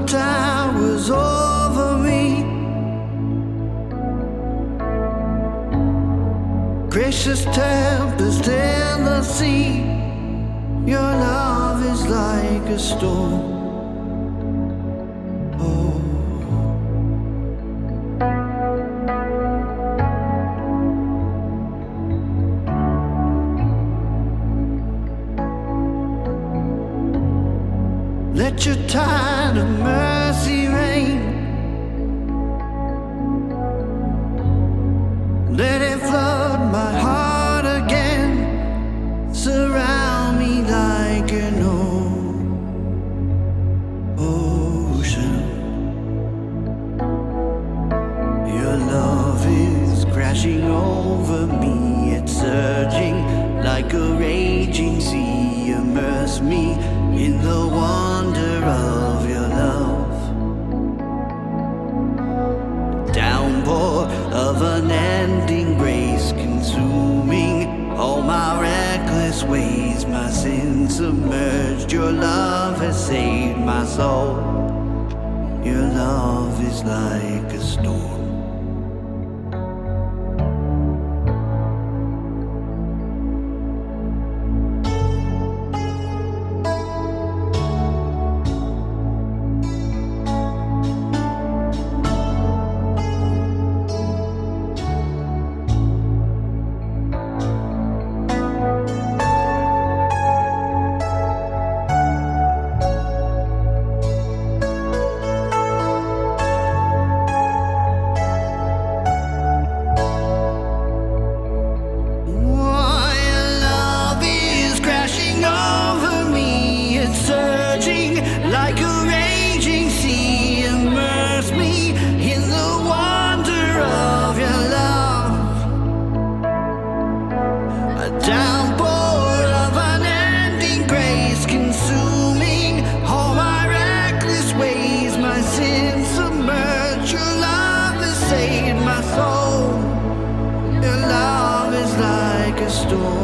towers over me. Gracious tempest in the sea. Your love is like a storm. Oh. Let your tide of mercy rain. Let it flood my heart again. Surround me like an ocean. Your love is crashing over me. It's surging like a raging sea. Immerse me in the wonder of your love. Downpour of unending grace, consuming all my reckless ways. My sins submerged, your love has saved my soul. Your love is like a storm. Like a raging sea, immerse me in the wonder of your love. A downpour of unending grace, consuming all my reckless ways. My sins submerged, your love has saved my soul. Your love is like a storm.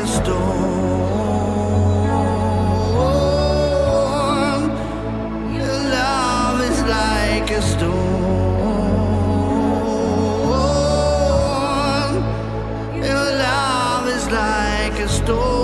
Storm. Your love is like a storm. Your love is like a storm.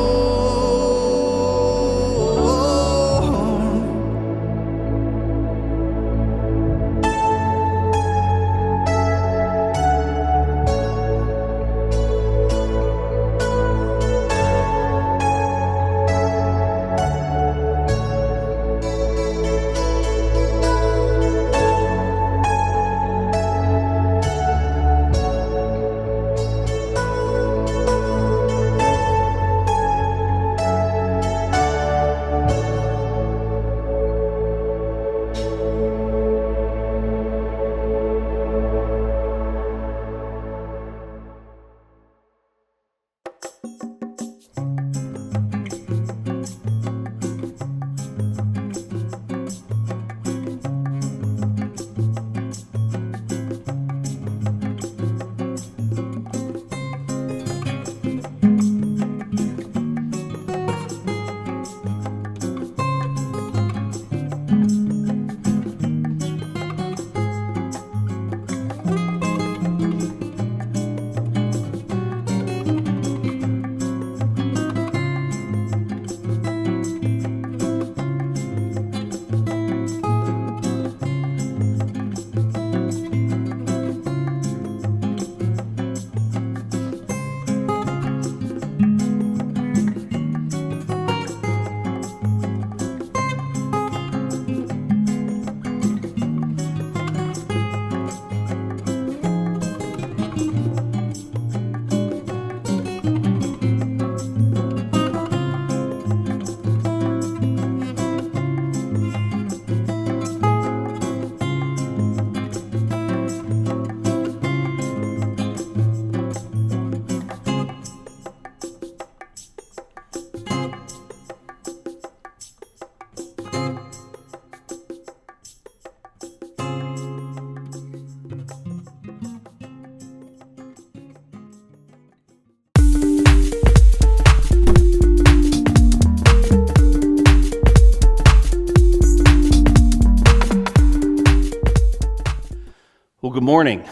Good morning.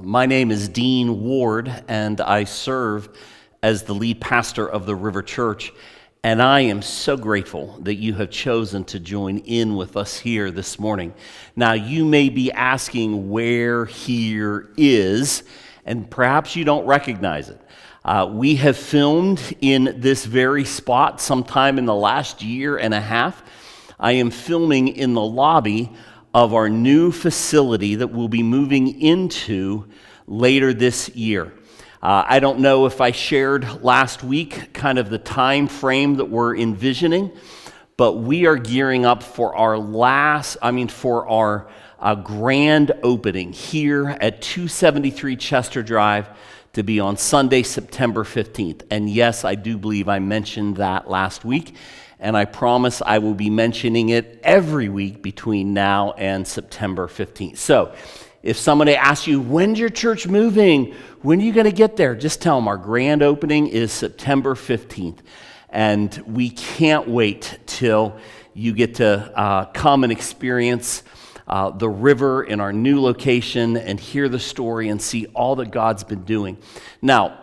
My name is Dean Ward, and I serve as the lead pastor of the River Church. And I am so grateful that you have chosen to join in with us here this morning. Now, you may be asking where here is, and perhaps you don't recognize it. We have filmed in this very spot sometime in the last year and a half. I am filming in the lobby of our new facility that we'll be moving into later this year. I don't know if I shared last week kind of the time frame that we're envisioning, but we are gearing up for our grand opening here at 273 Chester Drive to be on Sunday, September 15th. And yes, I do believe I mentioned that last week, and I promise I will be mentioning it every week between now and September 15th. So if somebody asks you, when's your church moving? When are you going to get there? Just tell them our grand opening is September 15th. And we can't wait till you get to come and experience the river in our new location and hear the story and see all that God's been doing. Now,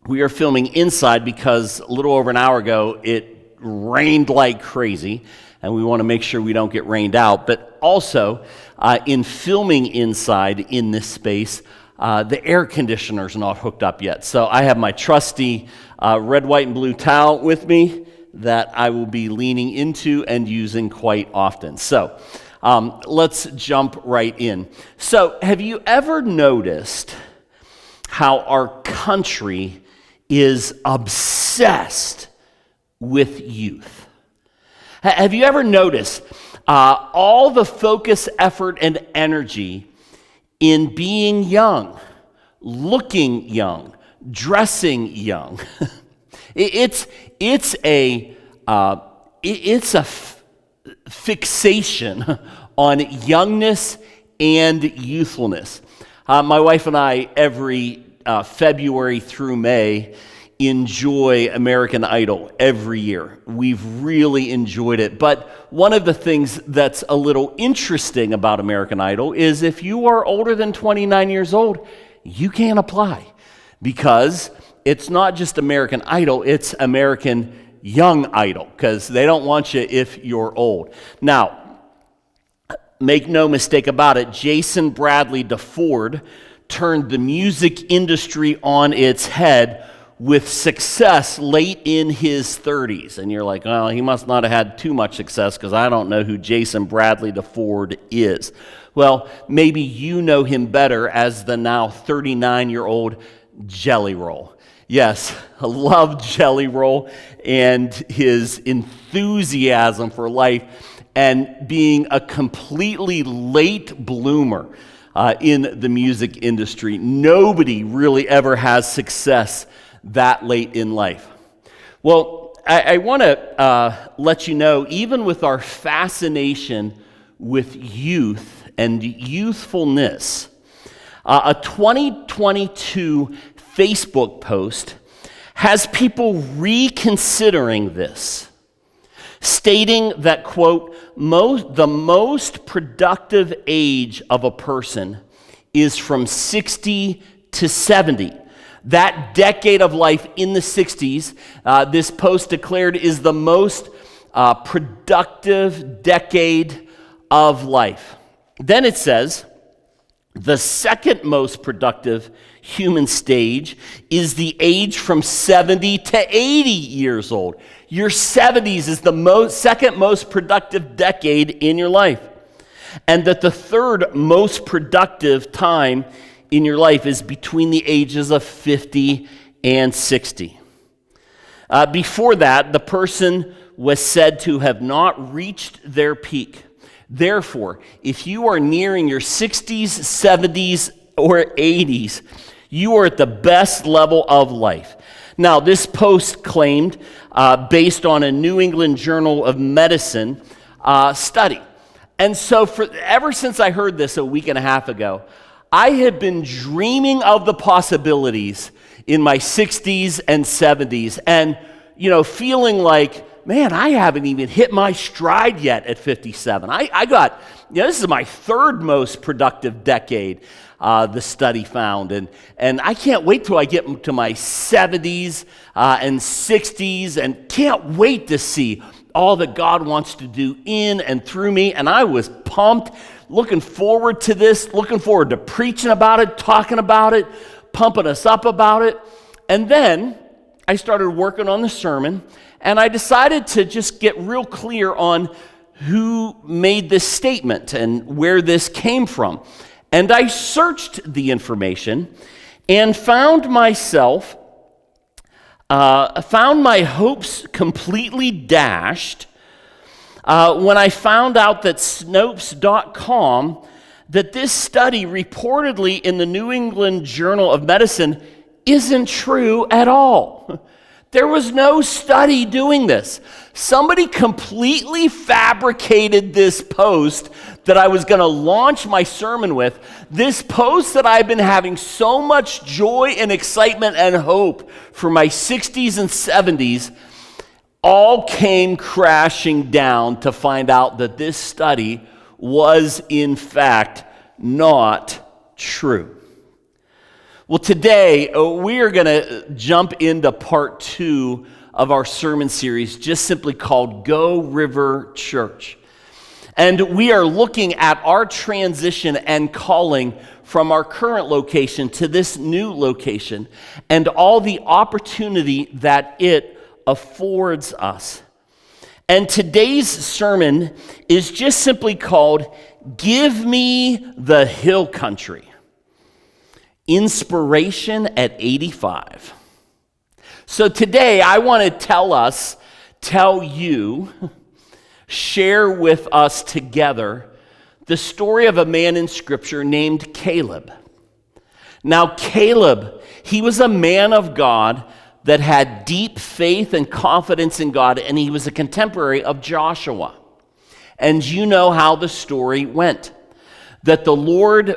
we are filming inside because a little over an hour ago, it rained like crazy, and we want to make sure we don't get rained out. But also, in filming inside in this space, the air conditioner's not hooked up yet. So I have my trusty red, white, and blue towel with me that I will be leaning into and using quite often. So let's jump right in. So have you ever noticed how our country is obsessed with youth? Have you ever noticed all the focus, effort, and energy in being young, looking young, dressing young? It's a fixation on youngness and youthfulness. My wife and I, every February through May, enjoy American Idol every year. We've really enjoyed it. But one of the things that's a little interesting about American Idol is if you are older than 29 years old, you can't apply, because it's not just American Idol, it's American Young Idol, because they don't want you if you're old. Now, make no mistake about it, Jason Bradley DeFord turned the music industry on its head with success late in his 30s. And you're like, well, he must not have had too much success because I don't know who Jason Bradley DeFord is. Well, maybe you know him better as the now 39-year-old Jelly Roll. Yes, I love Jelly Roll and his enthusiasm for life and being a completely late bloomer in the music industry. Nobody really ever has success that late in life. Well, I want to let you know, even with our fascination with youth and youthfulness, a 2022 Facebook post has people reconsidering this, stating that, quote, the most productive age of a person is from 60 to 70. That decade of life in the 60s, this post declared, is the most productive decade of life. Then it says, the second most productive human stage is the age from 70 to 80 years old. Your 70s is the second most productive decade in your life. And that the third most productive time in your life is between the ages of 50 and 60. Before that, the person was said to have not reached their peak. Therefore, if you are nearing your 60s, 70s, or 80s, you are at the best level of life. Now, this post claimed, based on a New England Journal of Medicine study. And so ever since I heard this a week and a half ago, I had been dreaming of the possibilities in my 60s and 70s and, feeling like man, I haven't even hit my stride yet at 57. I got, this is my third most productive decade, the study found. And I can't wait till I get to my 70s and 60s, and can't wait to see all that God wants to do in and through me. And I was pumped, looking forward to this, looking forward to preaching about it, talking about it, pumping us up about it. And then I started working on the sermon, and I decided to just get real clear on who made this statement and where this came from. And I searched the information and found my hopes completely dashed when I found out that Snopes.com, that this study reportedly in the New England Journal of Medicine isn't true at all. There was no study doing this. Somebody completely fabricated this post that I was going to launch my sermon with. This post that I've been having so much joy and excitement and hope for my 60s and 70s, all came crashing down to find out that this study was in fact not true. Well, today we are going to jump into part 2 of our sermon series, just simply called Go River Church. And we are looking at our transition and calling from our current location to this new location and all the opportunity that it affords us. And today's sermon is just simply called Give Me the Hill Country. Inspiration at 85. So today I want to tell you, share with us together the story of a man in Scripture named Caleb. Now Caleb, he was a man of God that had deep faith and confidence in God, and he was a contemporary of Joshua. And you know how the story went. That the Lord,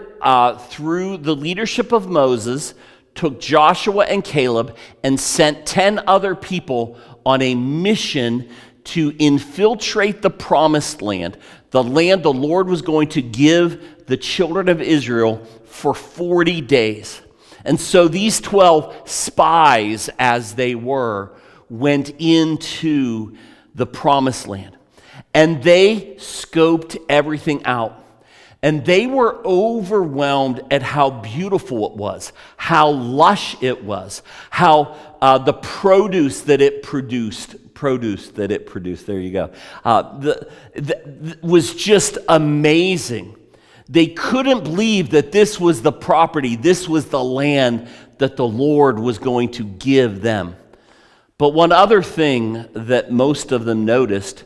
through the leadership of Moses, took Joshua and Caleb and sent 10 other people on a mission to infiltrate the promised land, the land the Lord was going to give the children of Israel for 40 days. And so these 12 spies, as they were, went into the promised land. And they scoped everything out. And they were overwhelmed at how beautiful it was, how lush it was, how the produce that it produced, there you go, was just amazing. They couldn't believe that this was the property, this was the land that the Lord was going to give them. But one other thing that most of them noticed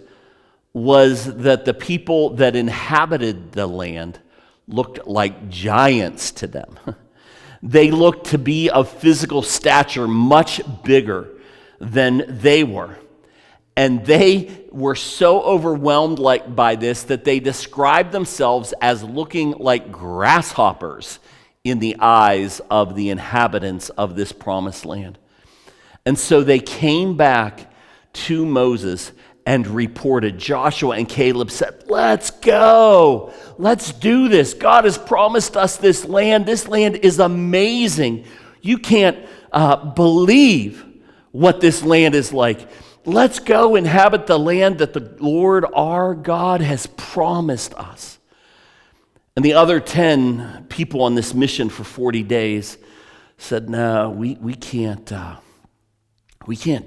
was that the people that inhabited the land looked like giants to them. They looked to be of physical stature much bigger than they were. And they were so overwhelmed by this that they described themselves as looking like grasshoppers in the eyes of the inhabitants of this promised land. And so they came back to Moses and reported. Joshua and Caleb said, let's go. Let's do this. God has promised us this land. This land is amazing. You can't believe what this land is like. Let's go inhabit the land that the Lord our God has promised us. And the other 10 people on this mission for 40 days said, no, we can't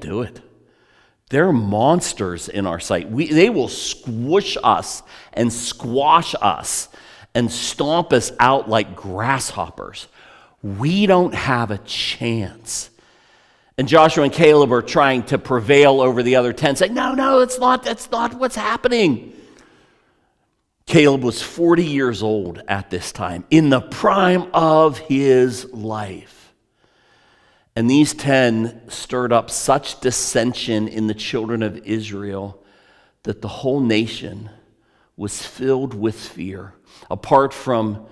do it. They're monsters in our sight. They will squish us and squash us and stomp us out like grasshoppers. We don't have a chance. And Joshua and Caleb are trying to prevail over the other 10, saying, no, that's not what's happening. Caleb was 40 years old at this time, in the prime of his life. And these 10 stirred up such dissension in the children of Israel that the whole nation was filled with fear, apart from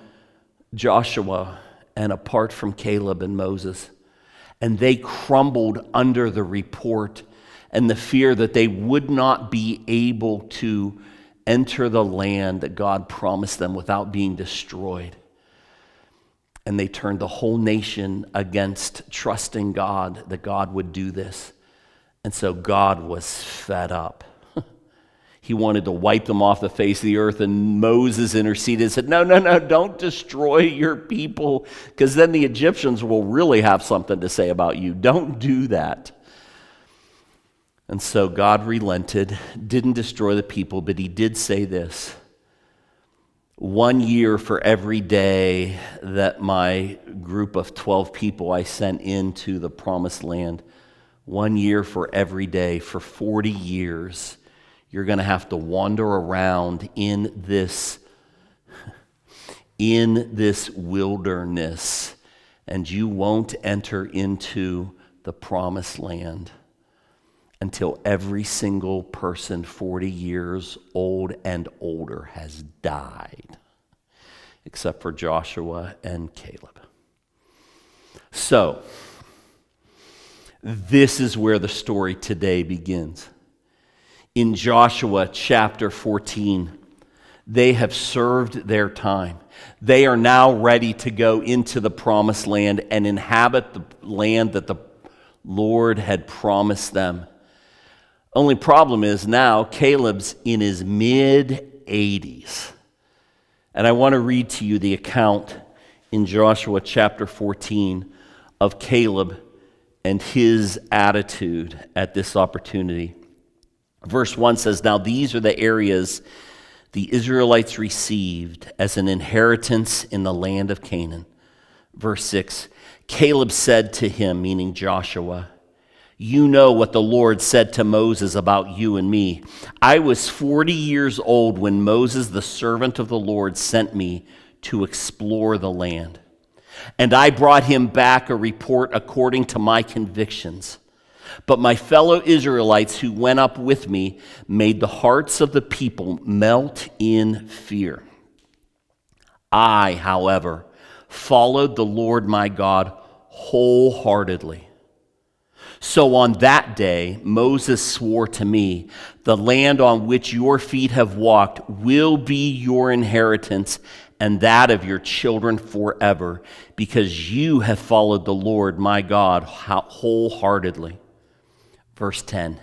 Joshua and apart from Caleb and Moses. And they crumbled under the report and the fear that they would not be able to enter the land that God promised them without being destroyed. And they turned the whole nation against trusting God, that God would do this. And so God was fed up. He wanted to wipe them off the face of the earth, and Moses interceded and said, no, don't destroy your people, because then the Egyptians will really have something to say about you. Don't do that. And so God relented, didn't destroy the people, but he did say this: 1 year for every day that my group of 12 people I sent into the promised land, 1 year for every day, for 40 years, you're going to have to wander around in this wilderness, and you won't enter into the promised land until every single person 40 years old and older has died, except for Joshua and Caleb. So, this is where the story today begins. In Joshua chapter 14, they have served their time. They are now ready to go into the promised land and inhabit the land that the Lord had promised them. Only problem is now Caleb's in his mid-80s. And I want to read to you the account in Joshua chapter 14 of Caleb and his attitude at this opportunity. Verse 1 says, "Now these are the areas the Israelites received as an inheritance in the land of Canaan." Verse 6, "Caleb said to him," meaning Joshua, "You know what the Lord said to Moses about you and me. I was 40 years old when Moses, the servant of the Lord, sent me to explore the land. And I brought him back a report according to my convictions. But my fellow Israelites who went up with me made the hearts of the people melt in fear. I, however, followed the Lord my God wholeheartedly. So on that day, Moses swore to me, 'The land on which your feet have walked will be your inheritance and that of your children forever, because you have followed the Lord my God wholeheartedly.'" Verse 10,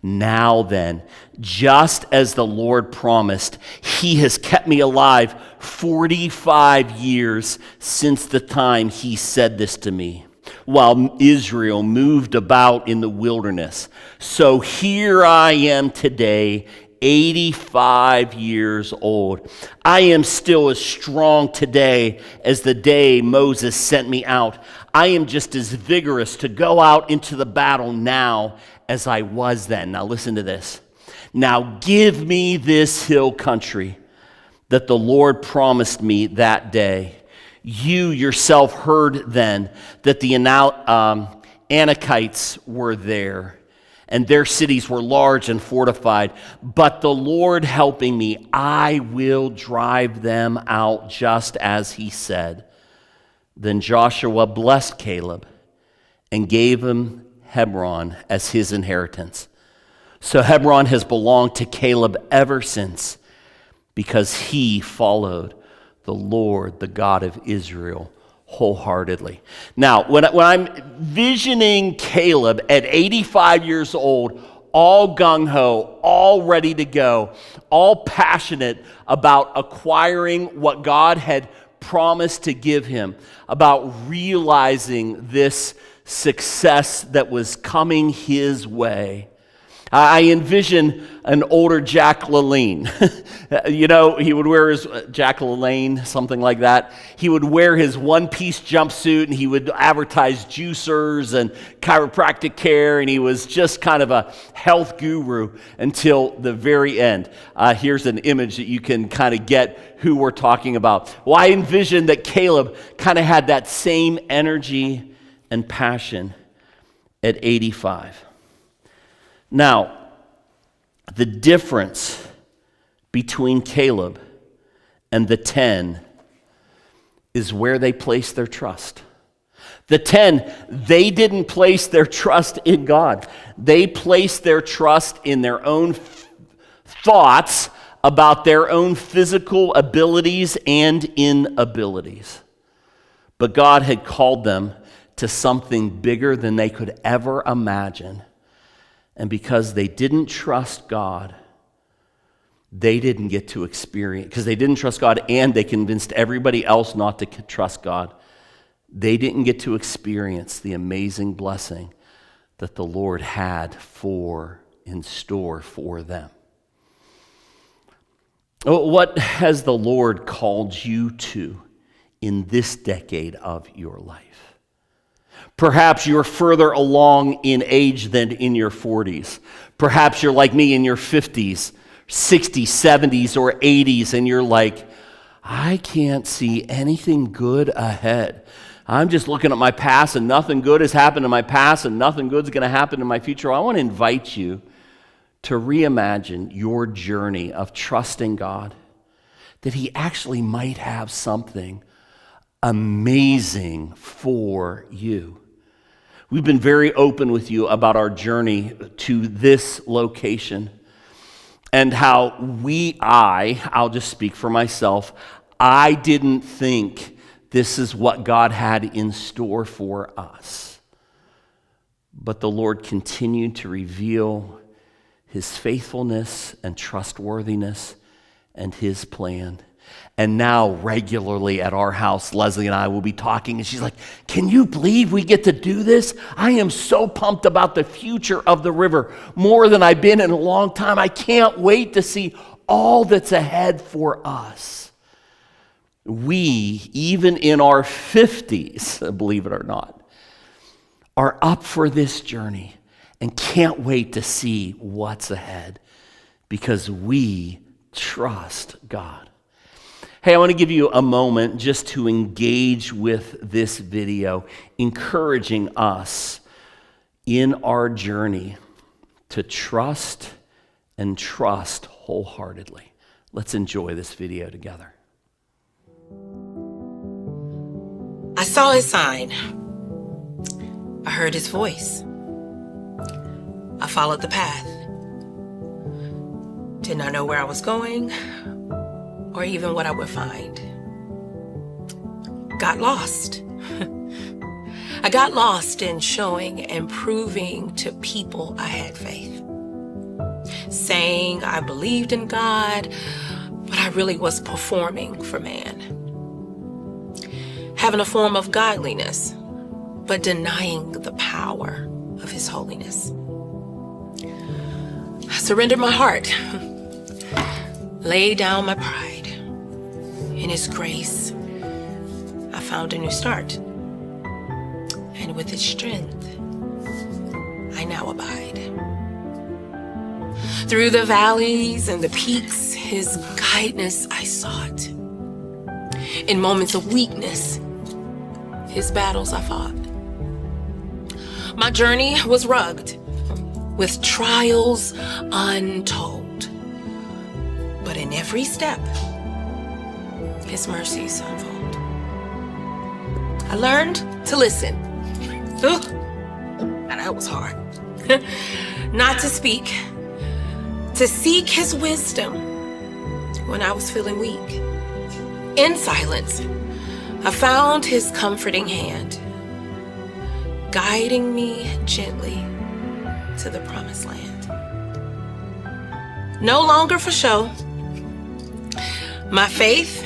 "Now then, just as the Lord promised, he has kept me alive 45 years since the time he said this to me, while Israel moved about in the wilderness. So here I am today, 85 years old. I am still as strong today as the day Moses sent me out. I am just as vigorous to go out into the battle now as I was then." Now listen to this. "Now give me this hill country that the Lord promised me that day. You yourself heard then that the Anakites were there, and their cities were large and fortified. But the Lord helping me, I will drive them out just as he said." Then Joshua blessed Caleb and gave him Hebron as his inheritance. So Hebron has belonged to Caleb ever since, because he followed the Lord, the God of Israel, wholeheartedly. Now, when I'm visioning Caleb at 85 years old, all gung-ho, all ready to go, all passionate about acquiring what God had promised to give him, about realizing this success that was coming his way, I envision an older Jack LaLanne. You know, he would wear his Jack LaLanne, something like that. He would wear his one-piece jumpsuit, and he would advertise juicers and chiropractic care, and he was just kind of a health guru until the very end. Here's an image that you can kind of get who we're talking about. Well, I envision that Caleb kind of had that same energy and passion at 85. Now, the difference between Caleb and the 10 is where they place their trust. The 10, they didn't place their trust in God. They placed their trust in their own thoughts about their own physical abilities and inabilities. But God had called them to something bigger than they could ever imagine. And because they didn't trust God, they didn't get to experience, because they didn't trust God and they convinced everybody else not to trust God, they didn't get to experience the amazing blessing that the Lord had in store for them. What has the Lord called you to in this decade of your life? Perhaps you're further along in age than in your 40s. Perhaps you're like me in your 50s, 60s, 70s, or 80s, and you're like, I can't see anything good ahead. I'm just looking at my past, and nothing good has happened in my past, and nothing good is going to happen in my future. I want to invite you to reimagine your journey of trusting God, that He actually might have something amazing for you. We've been very open with you about our journey to this location and how I'll just speak for myself, I didn't think this is what God had in store for us. But the Lord continued to reveal His faithfulness and trustworthiness and His plan. And now regularly at our house, Leslie and I will be talking, and she's like, can you believe we get to do this? I am so pumped about the future of the river, more than I've been in a long time. I can't wait to see all that's ahead for us. We, even in our 50s, believe it or not, are up for this journey and can't wait to see what's ahead because we trust God. Hey, I want to give you a moment just to engage with this video, encouraging us in our journey to trust and trust wholeheartedly. Let's enjoy this video together. I saw his sign. I heard his voice. I followed the path. Did not know where I was going or even what I would find. Got lost. I got lost in showing and proving to people I had faith. Saying I believed in God, but I really was performing for man. Having a form of godliness, but denying the power of His holiness. I surrendered my heart, laid down my pride. In His grace, I found a new start. And with His strength, I now abide. Through the valleys and the peaks, His guidance I sought. In moments of weakness, His battles I fought. My journey was rugged, with trials untold. But in every step, His mercies unfold. I learned to listen. Ugh, and that was hard. Not to speak, to seek His wisdom when I was feeling weak. In silence, I found His comforting hand, guiding me gently to the promised land. No longer for show. My faith,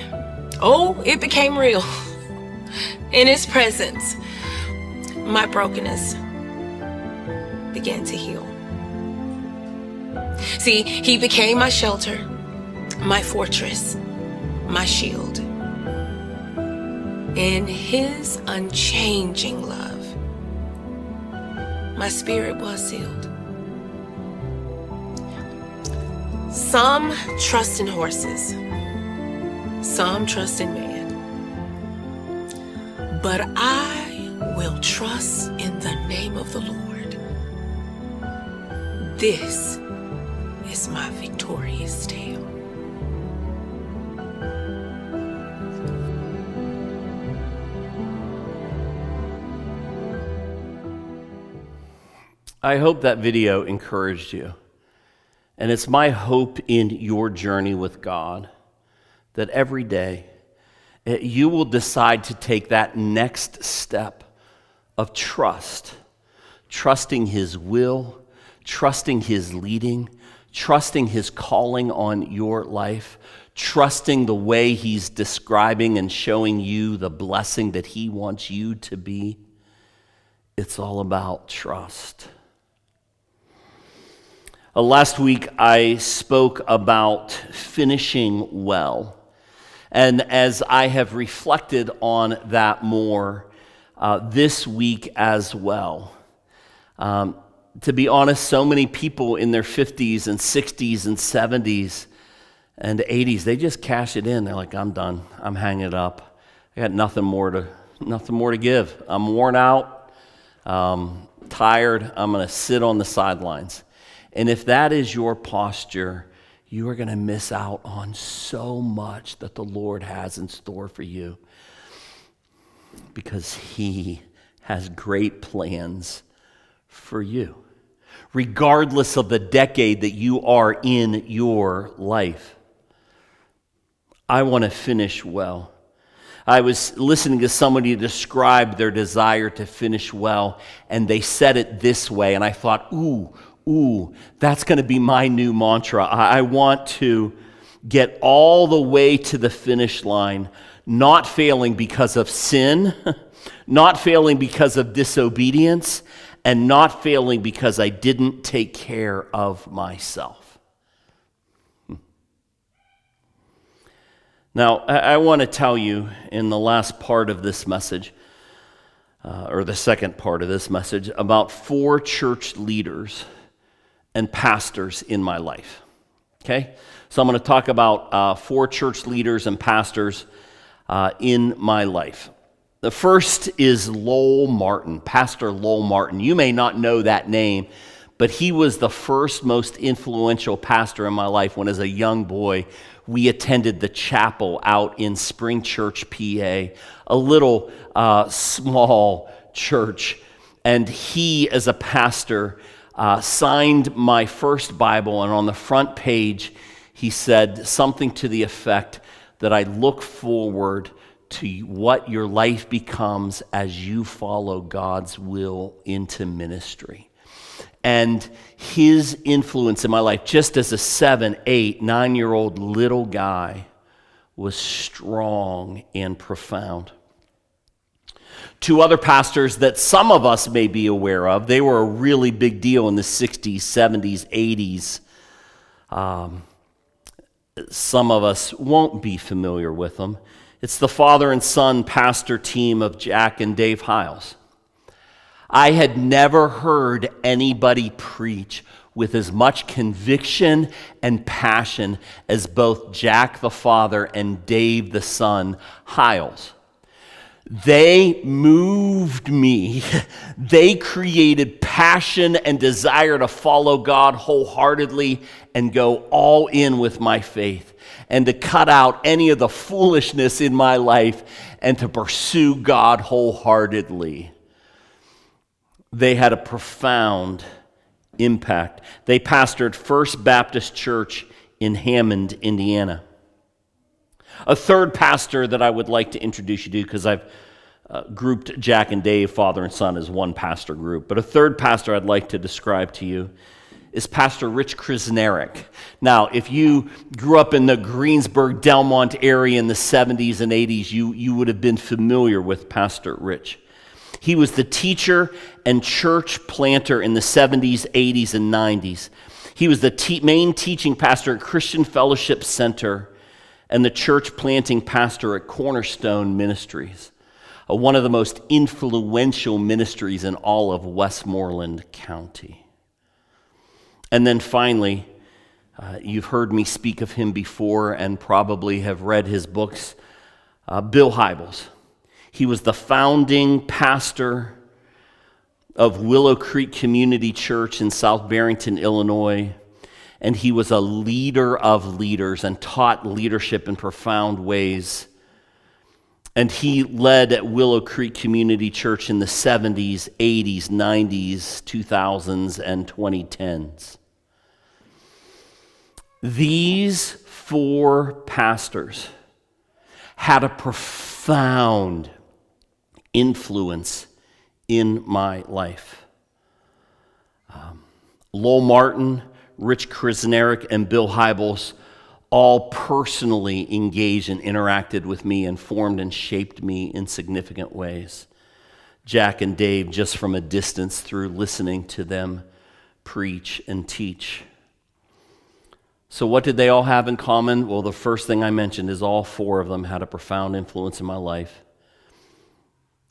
it became real. In His presence, my brokenness began to heal. See, He became my shelter, my fortress, my shield. In His unchanging love, my spirit was sealed. Some trust in horses, some trust in man, but I will trust in the name of the Lord. This is my victorious tale. I hope that video encouraged you. And it's my hope in your journey with God that every day you will decide to take that next step of trusting His will, trusting His leading, trusting His calling on your life, trusting the way He's describing and showing you the blessing that He wants you to be. It's all about trust. Last week, I spoke about finishing well. And as I have reflected on that more this week as well, to be honest, so many people in their 50s and 60s and 70s and 80s, they just cash it in. They're like, I'm done. I'm hanging it up. I got nothing more to give. I'm worn out, tired. I'm going to sit on the sidelines. And if that is your posture, you are going to miss out on so much that the Lord has in store for you, because He has great plans for you, regardless of the decade that you are in your life. I want to finish well. I was listening to somebody describe their desire to finish well, and they said it this way, and I thought, ooh, that's going to be my new mantra. I want to get all the way to the finish line, not failing because of sin, not failing because of disobedience, and not failing because I didn't take care of myself. Now, I want to tell you in the last part of this message, or the second part of this message, about 4 church leaders and pastors in my life. Okay? So I'm going to talk about 4 church leaders and pastors in my life. The first is Lowell Martin, Pastor Lowell Martin. You may not know that name, but he was the first most influential pastor in my life when, as a young boy, we attended the chapel out in Spring Church, PA, a little small church. And he, as a pastor, signed my first Bible, and on the front page, he said something to the effect that I look forward to what your life becomes as you follow God's will into ministry. And his influence in my life, just as a 7, 8, 9-year-old little guy, was strong and profound. 2 other pastors that some of us may be aware of, they were a really big deal in the 60s, 70s, 80s. Some of us won't be familiar with them. It's the father and son pastor team of Jack and Dave Hiles. I had never heard anybody preach with as much conviction and passion as both Jack the father and Dave the son Hiles. They moved me. They created passion and desire to follow God wholeheartedly and go all in with my faith, and to cut out any of the foolishness in my life and to pursue God wholeheartedly. They had a profound impact. They pastored First Baptist Church in Hammond, Indiana. A third pastor that I would like to introduce you to, because I've grouped Jack and Dave, father and son, as one pastor group, but a third pastor I'd like to describe to you is Pastor Rich Krasnarek. Now, if you grew up in the Greensburg, Delmont area in the 70s and 80s, you would have been familiar with Pastor Rich. He was the teacher and church planter in the 70s, 80s, and 90s. He was the main teaching pastor at Christian Fellowship Center and the church planting pastor at Cornerstone Ministries, one of the most influential ministries in all of Westmoreland County. And then finally, you've heard me speak of him before and probably have read his books, Bill Hybels. He was the founding pastor of Willow Creek Community Church in South Barrington, Illinois, and he was a leader of leaders and taught leadership in profound ways And he led at Willow Creek Community Church in the 70s, 80s, 90s, 2000s, and 2010s. These 4 pastors had a profound influence in my life. Lowell Martin, Rich Krasnerick, and Bill Hybels all personally engaged and interacted with me and formed and shaped me in significant ways. Jack and Dave, just from a distance through listening to them preach and teach. So what did they all have in common? Well, the first thing I mentioned is all 4 of them had a profound influence in my life.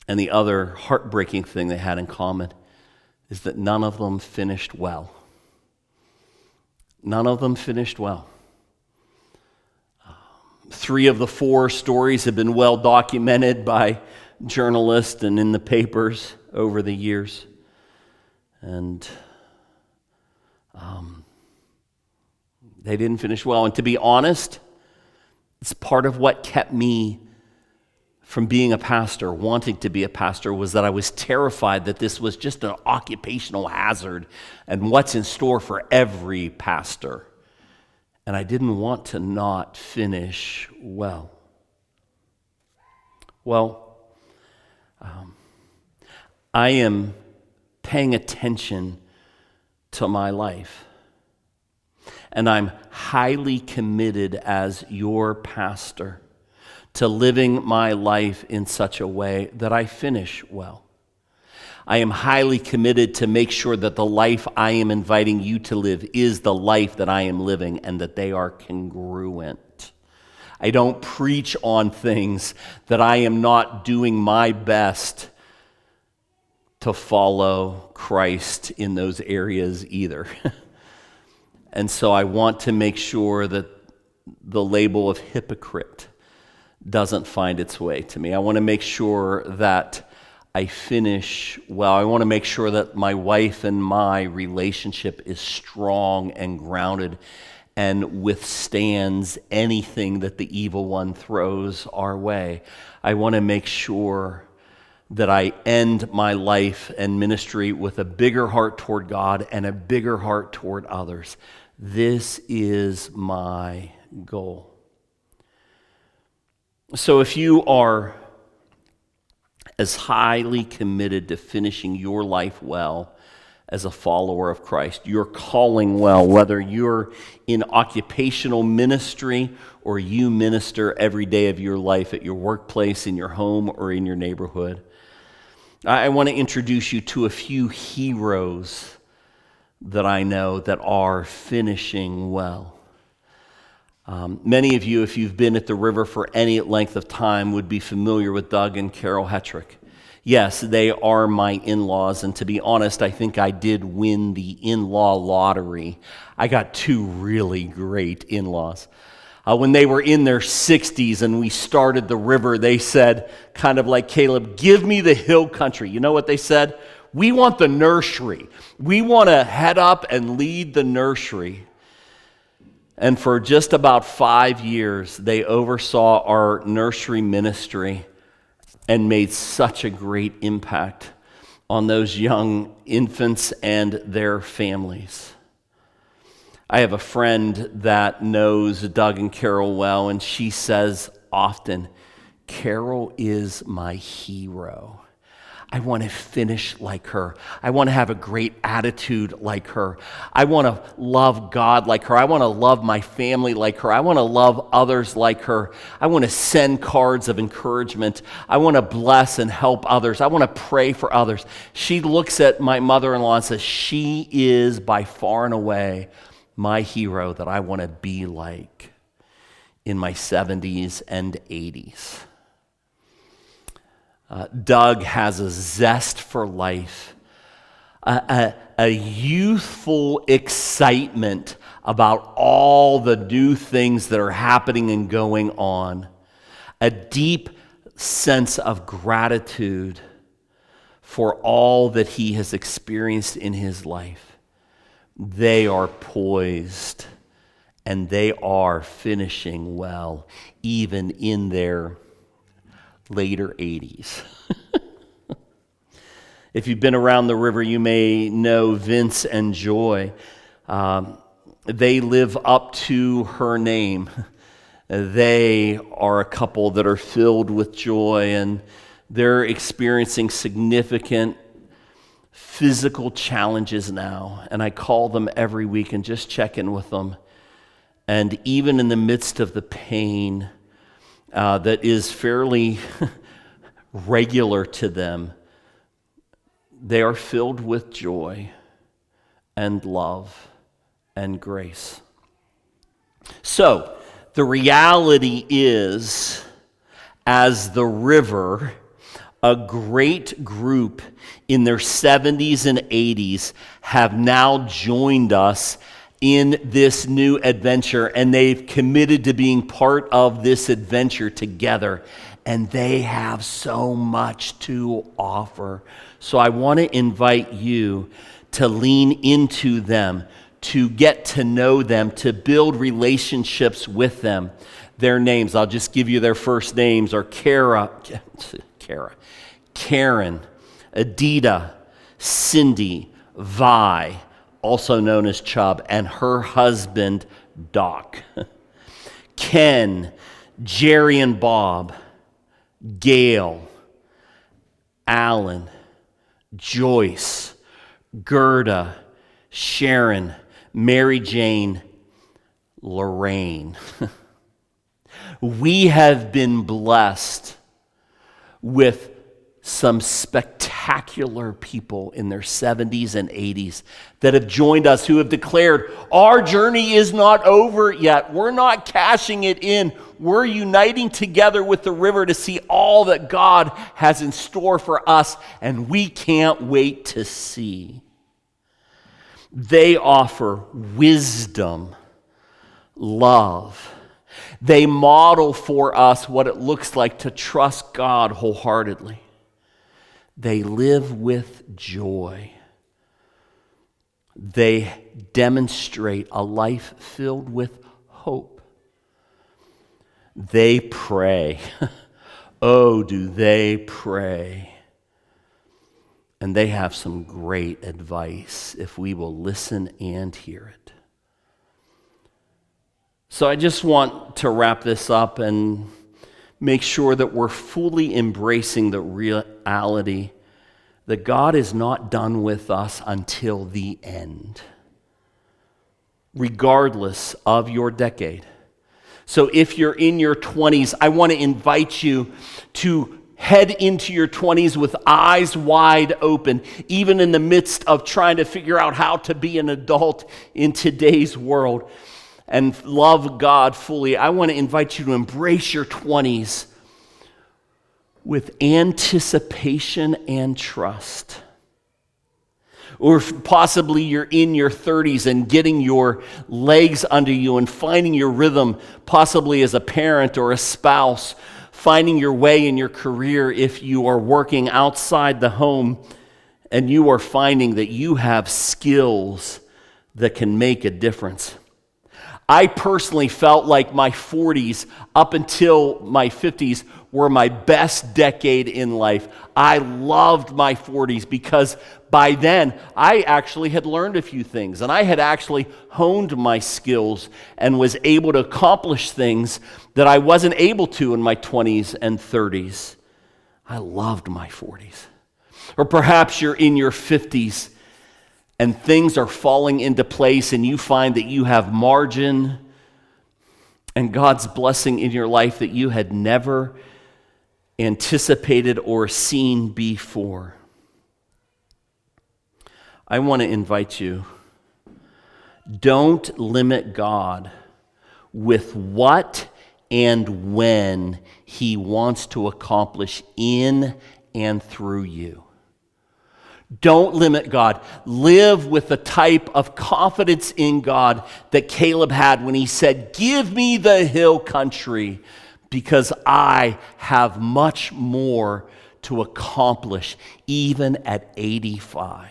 And the other heartbreaking thing they had in common is that none of them finished well. None of them finished well. 3 of the 4 stories have been well documented by journalists and in the papers over the years. And they didn't finish well. And to be honest, it's part of what kept me from being a pastor, wanting to be a pastor, was that I was terrified that this was just an occupational hazard and what's in store for every pastor. And I didn't want to not finish well. Well, I am paying attention to my life. And I'm highly committed as your pastor to living my life in such a way that I finish well. I am highly committed to make sure that the life I am inviting you to live is the life that I am living and that they are congruent. I don't preach on things that I am not doing my best to follow Christ in those areas either. And so I want to make sure that the label of hypocrite doesn't find its way to me. I want to make sure that I finish well. I want to make sure that my wife and my relationship is strong and grounded and withstands anything that the evil one throws our way. I want to make sure that I end my life and ministry with a bigger heart toward God and a bigger heart toward others. This is my goal. So if you are as highly committed to finishing your life well as a follower of Christ, you're calling well, whether you're in occupational ministry or you minister every day of your life at your workplace, in your home, or in your neighborhood, I want to introduce you to a few heroes that I know that are finishing well. Many of you, if you've been at the river for any length of time, would be familiar with Doug and Carol Hetrick. Yes, they are my in-laws, and to be honest, I think I did win the in-law lottery. I got 2 really great in-laws. When they were in their 60s and we started the river, they said, kind of like Caleb, give me the hill country. You know what they said? We want the nursery. We want to head up and lead the nursery. And for just about 5 years, they oversaw our nursery ministry and made such a great impact on those young infants and their families. I have a friend that knows Doug and Carol well, and she says often, Carol is my hero. I want to finish like her. I want to have a great attitude like her. I want to love God like her. I want to love my family like her. I want to love others like her. I want to send cards of encouragement. I want to bless and help others. I want to pray for others. She looks at my mother-in-law and says, she is by far and away my hero that I want to be like in my 70s and 80s. Doug has a zest for life, a youthful excitement about all the new things that are happening and going on, a deep sense of gratitude for all that he has experienced in his life. They are poised and they are finishing well, even in their later 80s. If you've been around the river, you may know Vince and Joy. They live up to her name. They are a couple that are filled with joy, and they're experiencing significant physical challenges now. And I call them every week and just check in with them. And even in the midst of the pain that is fairly regular to them, they are filled with joy and love and grace. So, the reality is, as the river, a great group in their 70s and 80s have now joined us in this new adventure, and they've committed to being part of this adventure together, and they have so much to offer. So I want to invite you to lean into them, to get to know them, to build relationships with them. Their names, I'll just give you their first names, are Karen, Adita, Cindy, Vi, also known as Chubb, and her husband, Doc. Ken, Jerry and Bob, Gail, Alan, Joyce, Gerda, Sharon, Mary Jane, Lorraine. We have been blessed with some spectacular people in their 70s and 80s that have joined us, who have declared, our journey is not over yet. We're not cashing it in. We're uniting together with the river to see all that God has in store for us, and we can't wait to see. They offer wisdom, love. They model for us what it looks like to trust God wholeheartedly. They live with joy. They demonstrate a life filled with hope. They pray. Oh, do they pray. And they have some great advice if we will listen and hear it. So I just want to wrap this up and make sure that we're fully embracing the reality that God is not done with us until the end, regardless of your decade. So if you're in your 20s, I want to invite you to head into your 20s with eyes wide open, even in the midst of trying to figure out how to be an adult in today's world and love God fully. I want to invite you to embrace your 20s with anticipation and trust. Or possibly you're in your 30s and getting your legs under you and finding your rhythm, possibly as a parent or a spouse, finding your way in your career if you are working outside the home and you are finding that you have skills that can make a difference. I personally felt like my 40s up until my 50s were my best decade in life. I loved my 40s because by then I actually had learned a few things and I had actually honed my skills and was able to accomplish things that I wasn't able to in my 20s and 30s. I loved my 40s. Or perhaps you're in your 50s and things are falling into place and you find that you have margin and God's blessing in your life that you had never anticipated or seen before. I want to invite you, don't limit God with what and when He wants to accomplish in and through you. Don't limit God. Live with the type of confidence in God that Caleb had when he said, "Give me the hill country, because I have much more to accomplish, even at 85.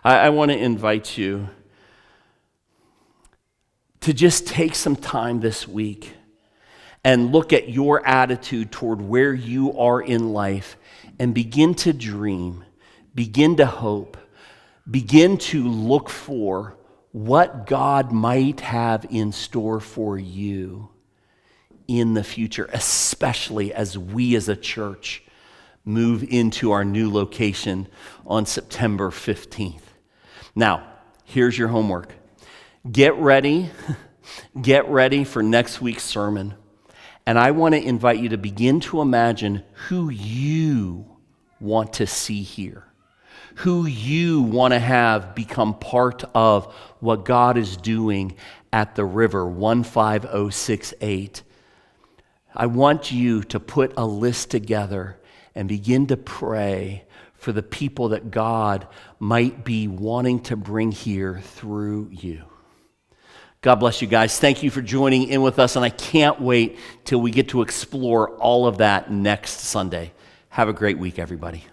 I want to invite you to just take some time this week and look at your attitude toward where you are in life and begin to dream, begin to hope, begin to look for what God might have in store for you in the future, especially as we as a church move into our new location on September 15th. Now, here's your homework. Get ready for next week's sermon. And I want to invite you to begin to imagine who you want to see here, who you want to have become part of what God is doing at the river 15068. I want you to put a list together and begin to pray for the people that God might be wanting to bring here through you. God bless you guys. Thank you for joining in with us, and I can't wait till we get to explore all of that next Sunday. Have a great week, everybody.